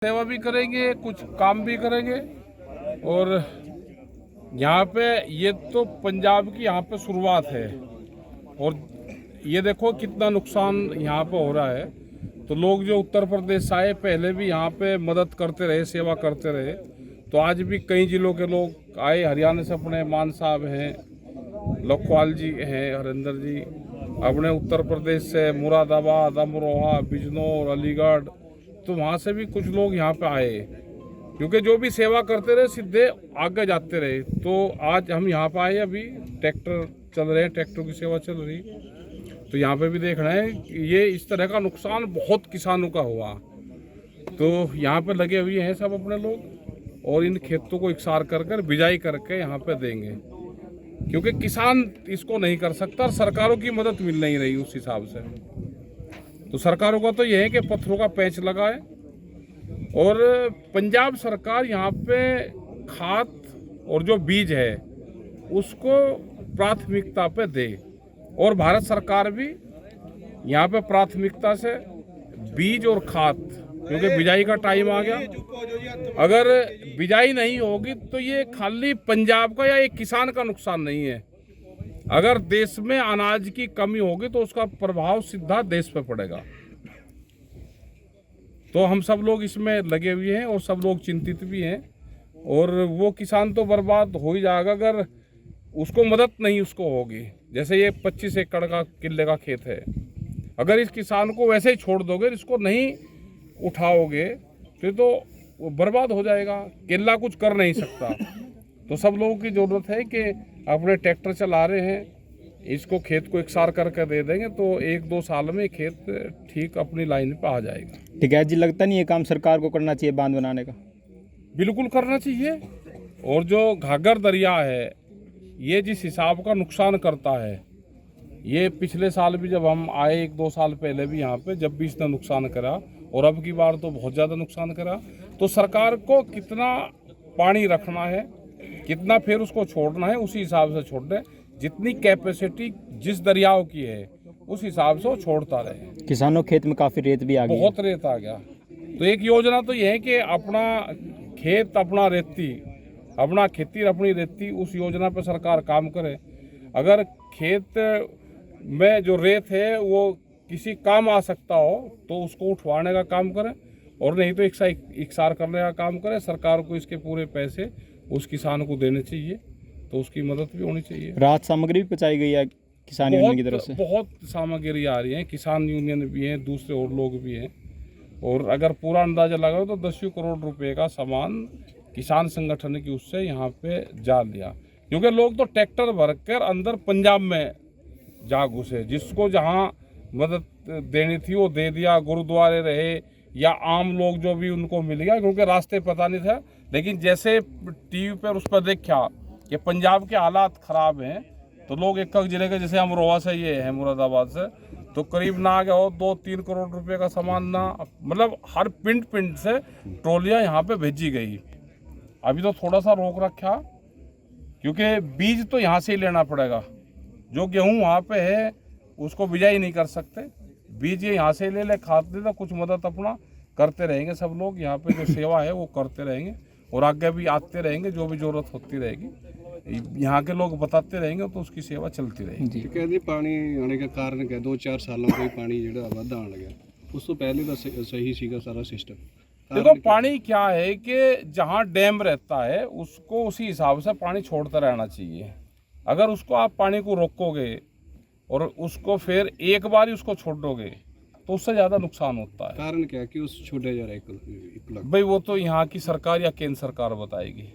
सेवा भी करेंगे, कुछ काम भी करेंगे। और यहाँ पे ये तो पंजाब की यहाँ पे शुरुआत है। और ये देखो कितना नुकसान यहाँ पे हो रहा है। तो लोग जो उत्तर प्रदेश आए पहले भी यहाँ पे मदद करते रहे, सेवा करते रहे। तो आज भी कई जिलों के लोग आए। हरियाणा से अपने मान साहब हैं, लखवाल जी हैं, हरिंदर जी। अपने उत्तर प्रदेश से मुरादाबाद, अमरोहा, बिजनौर, अलीगढ़, तो वहाँ से भी कुछ लोग यहाँ पे आए, क्योंकि जो भी सेवा करते रहे सीधे आगे जाते रहे। तो आज हम यहाँ पे आए। अभी ट्रैक्टर चल रहे हैं, ट्रैक्टर की सेवा चल रही। तो यहाँ पे भी देखना है कि ये इस तरह का नुकसान बहुत किसानों का हुआ। तो यहाँ पे लगे हुए हैं सब अपने लोग, और इन खेतों को इकसार कर कर बिजाई करके यहाँ पे देंगे, क्योंकि किसान इसको नहीं कर सकता और सरकारों की मदद मिल नहीं रही उस हिसाब से। तो सरकारों का तो यह है कि पत्थरों का पैंच लगाए, और पंजाब सरकार यहाँ पे खाद और जो बीज है उसको प्राथमिकता पे दे, और भारत सरकार भी यहाँ पे प्राथमिकता से बीज और खाद, क्योंकि बिजाई का टाइम आ गया। अगर बिजाई नहीं होगी तो ये खाली पंजाब का या एक किसान का नुकसान नहीं है। अगर देश में अनाज की कमी होगी तो उसका प्रभाव सीधा देश पे पड़ेगा। तो हम सब लोग इसमें लगे हुए हैं और सब लोग चिंतित भी हैं। और वो किसान तो बर्बाद हो ही जाएगा अगर उसको मदद नहीं उसको होगी। जैसे ये 25 एकड़ का किले का खेत है, अगर इस किसान को वैसे ही छोड़ दोगे, इसको नहीं उठाओगे, तो वो बर्बाद हो जाएगा। किला कुछ कर नहीं सकता। तो सब लोगों की ज़रूरत है कि अपने ट्रैक्टर चला रहे हैं, इसको खेत को इकसार करके दे देंगे तो 1-2 साल में खेत ठीक अपनी लाइन पे आ जाएगा। ठीक है जी, लगता नहीं ये काम सरकार को करना चाहिए बांध बनाने का? बिल्कुल करना चाहिए। और जो घाघर दरिया है ये जिस हिसाब का नुकसान करता है, ये पिछले साल भी जब हम आए 1-2 साल पहले भी यहाँ पे, जब भी इसने नुकसान करा, और अब की बार तो बहुत ज़्यादा नुकसान करा। तो सरकार को कितना पानी रखना है, कितना फिर उसको छोड़ना है, उसी हिसाब से छोड़ दे। जितनी कैपेसिटी जिस दरियाओं की है उस हिसाब से वो छोड़ता रहे। किसानों खेत में काफ़ी रेत भी आ गई, बहुत रेत आ गया। तो एक योजना तो ये है कि अपना खेत अपना रेती, अपना खेती अपनी रेती, उस योजना पर सरकार काम करे। अगर खेत में जो रेत है वो किसी काम आ सकता हो तो उसको उठवाने का काम करें, और नहीं तो इकसार करने का काम करें। सरकार को इसके पूरे पैसे उस किसान को देने चाहिए, तो उसकी मदद भी होनी चाहिए। राहत सामग्री भी पहुंचाई गई है किसान यूनियन की तरफ से? बहुत सामग्री आ रही है, किसान यूनियन भी हैं, दूसरे और लोग भी हैं। और अगर पूरा अंदाजा लगाओ तो 10 करोड़ रुपए का सामान किसान संगठन की उससे यहाँ पे जा लिया, क्योंकि लोग तो ट्रैक्टर भर कर अंदर पंजाब में जा घुसे। जिसको जहाँ मदद देनी थी वो दे दिया। गुरुद्वारे रहे या आम लोग जो भी उनको मिल गया, क्योंकि रास्ते पता नहीं था। लेकिन जैसे टीवी पर उस पर देखा कि पंजाब के हालात ख़राब हैं, तो लोग एक जिले के, जैसे अमरोहा से ये है, मुरादाबाद से, तो करीब ना आ गया हो 2-3 करोड़ रुपए का सामान ना, मतलब हर पिंड से ट्रॉलियाँ यहाँ पे भेजी गई। अभी तो थोड़ा सा रोक रखा, क्योंकि बीज तो यहाँ से ही लेना पड़ेगा। जो गेहूँ वहाँ पे है उसको बिजाई नहीं कर सकते, बीज ये यहाँ से ही ले खाद दे, तो कुछ मदद अपना करते रहेंगे सब लोग। यहाँ पे जो सेवा है वो करते रहेंगे, और आगे भी आते रहेंगे। जो भी जरूरत होती रहेगी यहाँ के लोग बताते रहेंगे, तो उसकी सेवा चलती रहेगी। कहते पानी आने के कारण 2-4 सालों से पानी जो वाधा आने लगा, उस तो पहले तो सही सीगा सारा सिस्टम। देखो पानी क्या है कि जहाँ डैम रहता है उसको उसी हिसाब से पानी छोड़ता रहना चाहिए। अगर उसको आप पानी को रोकोगे और उसको फिर एक बार ही उसको छोड़ोगे तो उससे ज़्यादा नुकसान होता है। कारण क्या कि उस छोड़े जा रहा है भाई, वो तो यहाँ की सरकार या केंद्र सरकार बताएगी।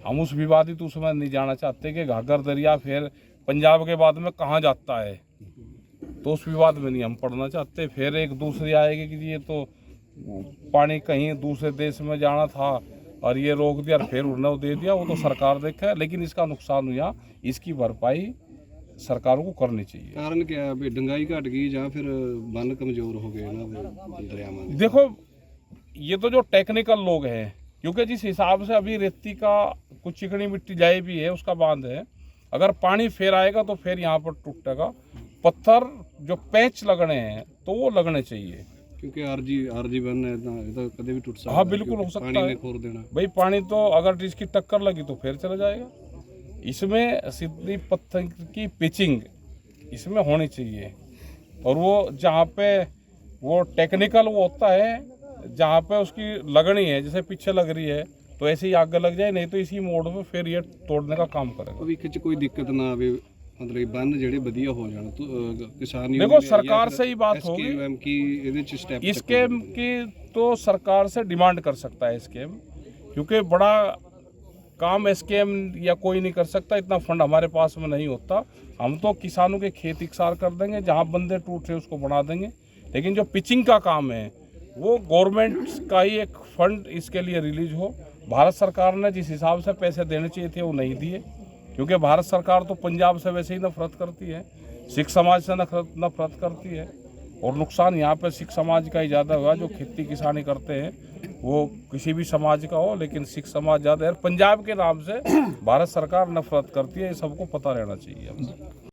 हम उस विवादित उसमें नहीं जाना चाहते कि घाघर दरिया फिर पंजाब के बाद में कहाँ जाता है, तो उस विवाद में नहीं हम पड़ना चाहते। फिर एक दूसरी आएगी कि ये तो पानी कहीं दूसरे देश में जाना था और ये रोक दिया और फिर उन्होंने दे दिया, वो तो सरकार देखा है। लेकिन इसका नुकसान हुआ, इसकी भरपाई सरकारों को करनी चाहिए। कारण क्या है? अभी डंगाई घट गई या फिर बंद कमजोर हो गए ना दरिया में? देखो, ये तो जो टेक्निकल लोग हैं, क्योंकि जिस हिसाब से अभी रेती का कुछ चिकनी मिट्टी जाए भी है, उसका बांध है, अगर पानी फिर आएगा तो फिर यहाँ पर टूटेगा। पत्थर जो पैच लगने हैं तो वो लगने चाहिए, ਕਿਉਂਕਿ ਆਰਜੀ ਬਨ है ਤਾਂ ਇਹ ਤਾਂ ਕਦੇ ਵੀ ਟੁੱਟ ਸਕਦਾ हाँ बिल्कुल हो क्योंकि सकता पानी है ने खोर देना। भाई पानी तो अगर इसकी टक्कर लगी तो फिर चला जाएगा। इसमें सीधी पत्थर की पिचिंग इसमें होनी चाहिए और वो जहाँ पे वो टेक्निकल वो होता है जहाँ पे उसकी लगनी है, जैसे पीछे लग रही है तो ऐसे ही आग लग जाए, नहीं तो इसी मोड़ में फिर ये तोड़ने का काम करेगा। ਭਵਿੱਖ 'ਚ ਕੋਈ ਦਿੱਕਤ ਨਾ ਆਵੇ, मतलब ਇਹ ਬੰਨ ਜਿਹੜੇ ਵਧੀਆ ਹੋ ਜਾਣ तो किसान देखो सरकार से ही बात होगी SKM की ਇਹਦੇ 'ਚ स्टेप स्कीम की, तो सरकार से डिमांड कर सकता है स्कीम, क्योंकि बड़ा काम स्कीम या कोई नहीं कर सकता, इतना फंड हमारे पास में नहीं होता। हम तो किसानों के खेत इकसार कर देंगे, जहाँ बंदे टूट रहे उसको बढ़ा देंगे, लेकिन जो पिचिंग का काम है वो गवर्नमेंट का ही एक फंड इसके लिए रिलीज हो। भारत सरकार ने जिस हिसाब से पैसे देने चाहिए थे वो नहीं दिए, क्योंकि भारत सरकार तो पंजाब से वैसे ही नफरत करती है, सिख समाज से नफरत करती है, और नुकसान यहाँ पे सिख समाज का ही ज़्यादा हुआ। जो खेती किसानी करते हैं वो किसी भी समाज का हो, लेकिन सिख समाज ज़्यादा है। पंजाब के नाम से भारत सरकार नफरत करती है, ये सबको पता रहना चाहिए।